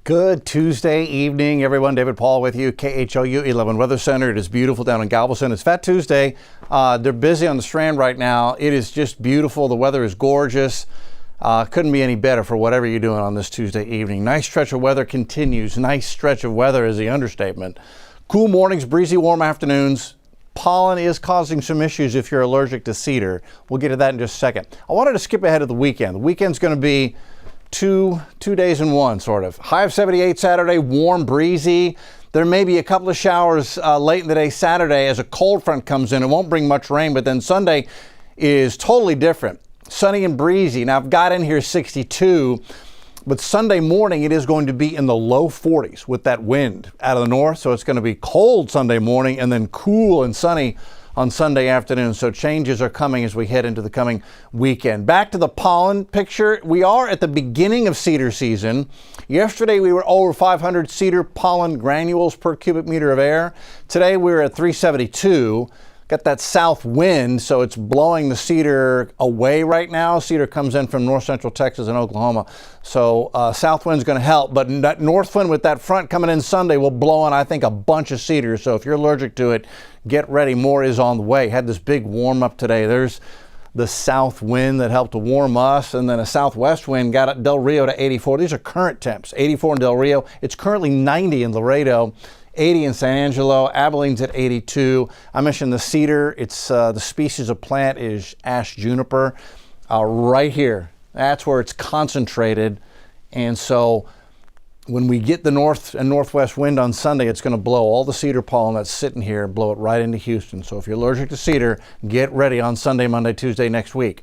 Good Tuesday evening, everyone. David Paul with you, KHOU 11 Weather Center. It is beautiful down in Galveston. It's Fat Tuesday. They're busy on the Strand right now. It is just beautiful. The weather is gorgeous. Couldn't be any better for whatever you're doing on this Tuesday evening. Nice stretch of weather continues. Nice stretch of weather is the understatement. Cool mornings, breezy, warm afternoons. Pollen is causing some issues if you're allergic to cedar. We'll get to that in just a second. I wanted to skip ahead of the weekend. The weekend's going to be two days in one, sort of. High of 78 Saturday, warm, breezy. There may be a couple of showers late in the day Saturday as a cold front comes in. It won't bring much rain, but then Sunday is totally different. Sunny and breezy. Now, I've got in here 62, but Sunday morning it is going to be in the low 40s with that wind out of the north. So it's going to be cold Sunday morning and then cool and sunny on Sunday afternoon. So changes are coming as we head into the coming weekend. Back to the pollen picture. We are at the beginning of cedar season. Yesterday we were over 500 cedar pollen granules per cubic meter of air. Today we're at 372. Got that south wind, so it's blowing the cedar away right now. Cedar comes in from north central Texas and Oklahoma. So south wind's going to help, but that north wind with that front coming in Sunday will blow on, I think, a bunch of cedar. So if you're allergic to it, get ready. More is on the way. Had this big warm up today. There's the south wind that helped to warm us, and then a southwest wind got Del Rio to 84. These are current temps. 84 in Del Rio. It's currently 90 in Laredo. 80 in San Angelo, Abilene's at 82. I mentioned the cedar. It's the species of plant is ash juniper right here. That's where it's concentrated. And so when we get the north and northwest wind on Sunday, it's going to blow all the cedar pollen that's sitting here, blow it right into Houston. So if you're allergic to cedar, get ready on Sunday, Monday, Tuesday next week.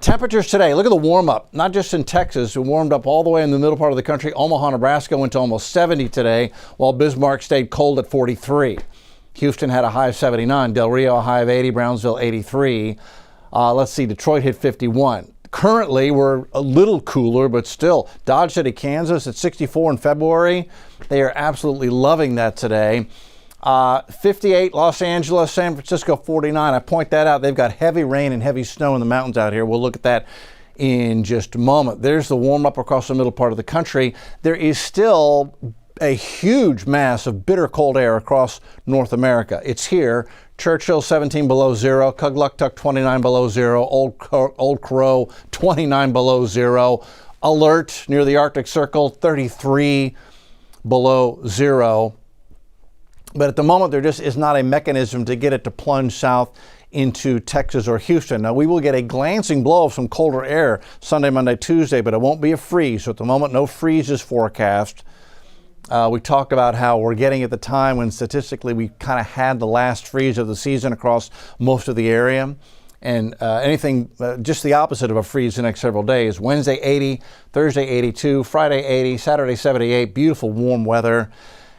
Temperatures today, look at the warm up, not just in Texas. It warmed up all the way in the middle part of the country. Omaha, Nebraska went to almost 70 today, while Bismarck stayed cold at 43. Houston had a high of 79. Del Rio a high of 80. Brownsville 83. Let's see, Detroit hit 51. Currently, we're a little cooler, but still, Dodge City, Kansas at 64 in February. They are absolutely loving that today. 58 Los Angeles, San Francisco 49. I point that out. They've got heavy rain and heavy snow in the mountains out here. We'll look at that in just a moment. There's the warm up across the middle part of the country. There is still a huge mass of bitter cold air across North America. It's here. Churchill 17 below zero, Kugluktuk 29 below zero, Old Crow 29 below zero, Alert near the Arctic Circle 33 below zero. But at the moment, there just is not a mechanism to get it to plunge south into Texas or Houston. Now, we will get a glancing blow of some colder air Sunday, Monday, Tuesday, but it won't be a freeze. So at the moment, no freeze is forecast. We talked about how we're getting at the time when statistically we kind of had the last freeze of the season across most of the area. And anything just the opposite of a freeze the next several days. Wednesday 80, Thursday 82, Friday 80, Saturday 78. Beautiful warm weather.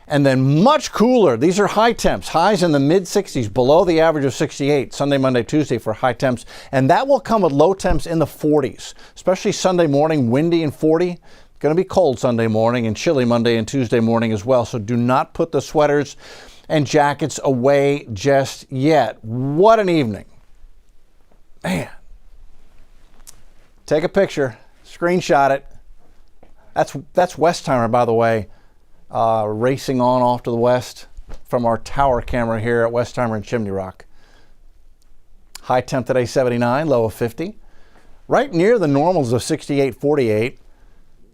And then much cooler. These are high temps, highs in the mid 60s, below the average of 68, Sunday, Monday, Tuesday for high temps. And that will come with low temps in the 40s, especially Sunday morning, windy and 40. Going to be cold Sunday morning and chilly Monday and Tuesday morning as well. So do not put the sweaters and jackets away just yet. What an evening. Man. Take a picture, screenshot it. That's Westheimer, by the way. Racing on off to the west from our tower camera here at Westheimer and Chimney Rock. High temp today 79, low of 50. Right near the normals of 68, 48,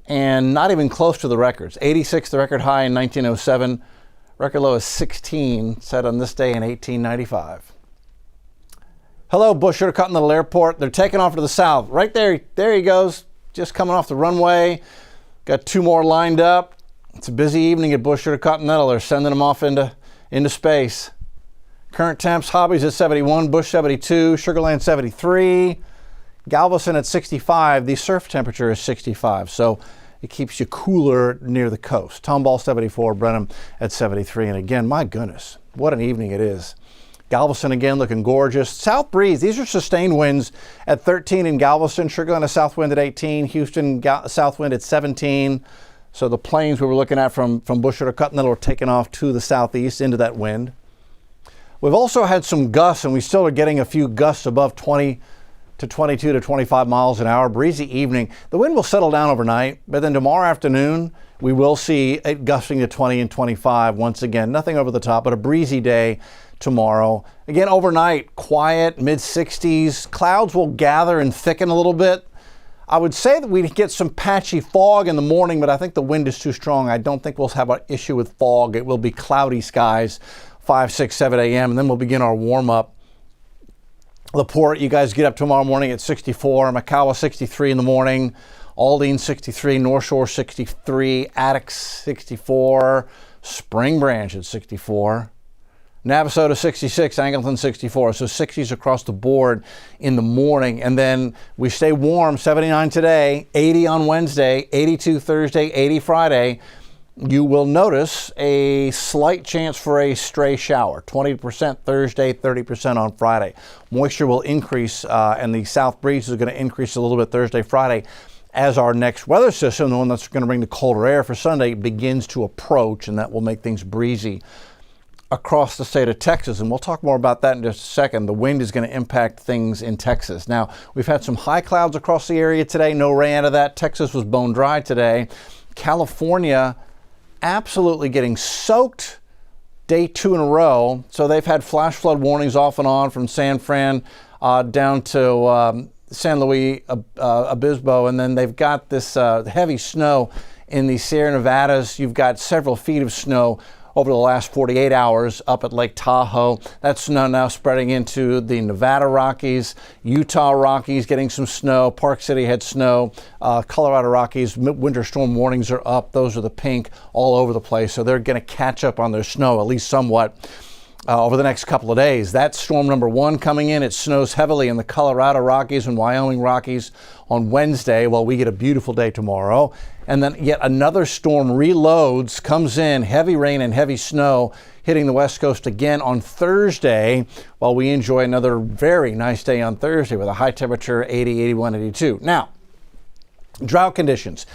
and not even close to the records. 86, the record high in 1907. Record low is 16, set on this day in 1895. Hello, Bush Sugar Cotton Little Airport. They're taking off to the south. Right there, there he goes, just coming off the runway. Got two more lined up. It's a busy evening at Bush Sugar Continental. They're sending them off into space. Current temps, Hobbies at 71, Bush 72, Sugarland 73, Galveston at 65. The surf temperature is 65, so it keeps you cooler near the coast. Tomball 74, Brenham at 73. And again, my goodness, what an evening it is. Galveston again looking gorgeous. South breeze, these are sustained winds at 13 in Galveston. Sugarland a south wind at 18, Houston south wind at 17. So the planes we were looking at from Bush Sugar Continental are taking off to the southeast into that wind. We've also had some gusts, and we still are getting a few gusts above 20 to 22 to 25 miles an hour. Breezy evening. The wind will settle down overnight, but then tomorrow afternoon We will see it gusting to 20 and 25 once again. Nothing over the top, but a breezy day tomorrow. Again, overnight, quiet, mid-60s. Clouds will gather and thicken a little bit. I would say that we get some patchy fog in the morning, but I think the wind is too strong. I don't think we'll have an issue with fog. It will be cloudy skies, 5, 6, 7 a.m., and then we'll begin our warm-up. LaPorte, you guys get up tomorrow morning at 64, Macao 63 in the morning, Aldine 63, North Shore 63, Attucks 64, Spring Branch at 64. Navasota 66, Angleton 64. So 60s across the board in the morning. And then we stay warm, 79 today, 80 on Wednesday, 82 Thursday, 80 Friday. You will notice a slight chance for a stray shower, 20% Thursday, 30% on Friday. Moisture will increase and the south breeze is going to increase a little bit Thursday, Friday as our next weather system, the one that's going to bring the colder air for Sunday, begins to approach, and that will make things breezy across the state of Texas, and we'll talk more about that in just a second. The wind is going to impact things in Texas. Now, we've had some high clouds across the area today. No rain out of that. Texas was bone dry today. California absolutely getting soaked day 2 in a row. So they've had flash flood warnings off and on from San Fran down to San Luis Obispo, and then they've got this heavy snow in the Sierra Nevadas. You've got several feet of snow over the last 48 hours up at Lake Tahoe. That snow now spreading into the Nevada Rockies, Utah Rockies getting some snow. Park City had snow. Colorado Rockies, winter storm warnings are up. Those are the pink all over the place. So they're going to catch up on their snow, at least somewhat, over the next couple of days. That's storm number 1 coming in. It snows heavily in the Colorado Rockies and Wyoming Rockies on Wednesday, while we get a beautiful day tomorrow. And then yet another storm reloads, comes in, heavy rain and heavy snow hitting the West Coast again on Thursday, while we enjoy another very nice day on Thursday with a high temperature 80, 81, 82. Now, drought conditions.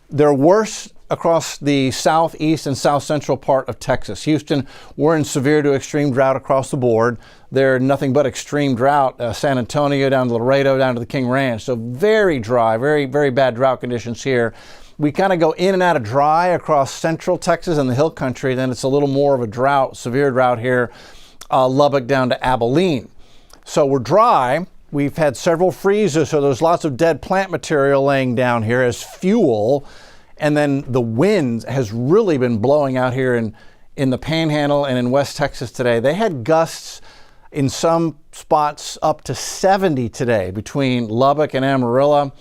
They're worse across the southeast and south central part of Texas. Houston, we're in severe to extreme drought across the board. They're nothing but extreme drought. San Antonio down to Laredo, down to the King Ranch. So very dry, very, very bad drought conditions here. We kind of go in and out of dry across central Texas and the hill country. Then it's a little more of a drought, severe drought here, Lubbock down to Abilene. So we're dry. We've had several freezes, so there's lots of dead plant material laying down here as fuel. And then the wind has really been blowing out here in the Panhandle and in West Texas today. They had gusts in some spots up to 70 today between Lubbock and Amarillo.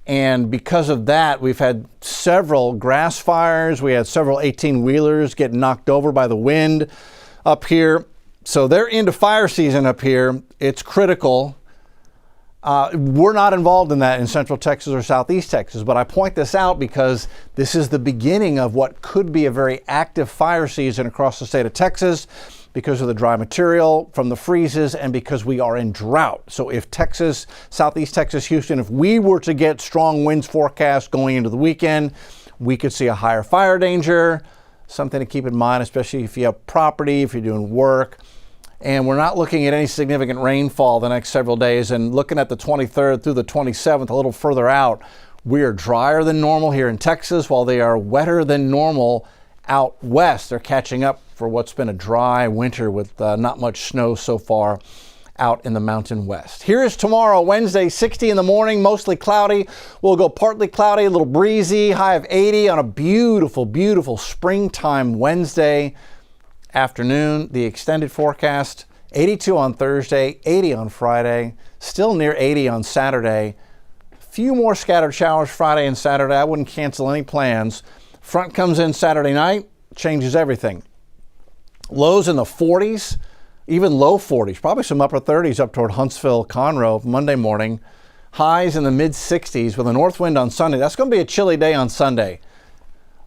And because of that, we've had several grass fires. We had several 18-wheelers get knocked over by the wind up here. So they're into fire season up here. It's critical. We're not involved in that in Central Texas or Southeast Texas, but I point this out because this is the beginning of what could be a very active fire season across the state of Texas because of the dry material from the freezes and because we are in drought. So if Texas, Southeast Texas, Houston, if we were to get strong winds forecast going into the weekend, we could see a higher fire danger. Something to keep in mind, especially if you have property, if you're doing work. And we're not looking at any significant rainfall the next several days. And looking at the 23rd through the 27th, a little further out, we are drier than normal here in Texas, while they are wetter than normal out west. They're catching up for what's been a dry winter with not much snow so far out in the mountain west. Here is tomorrow, Wednesday, 60 in the morning, mostly cloudy. We'll go partly cloudy, a little breezy, high of 80 on a beautiful, beautiful springtime Wednesday afternoon. The extended forecast, 82 on Thursday, 80 on Friday, still near 80 on Saturday. Few more scattered showers Friday and Saturday. I wouldn't cancel any plans. Front comes in Saturday night, changes everything. Lows in the 40s, even low 40s, probably some upper 30s up toward Huntsville, Conroe Monday morning. Highs in the mid 60s with a north wind on Sunday. That's going to be a chilly day on Sunday.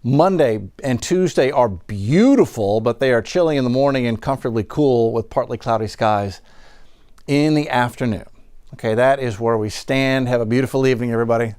Monday and Tuesday are beautiful, but they are chilly in the morning and comfortably cool with partly cloudy skies in the afternoon. Okay, that is where we stand. Have a beautiful evening, everybody.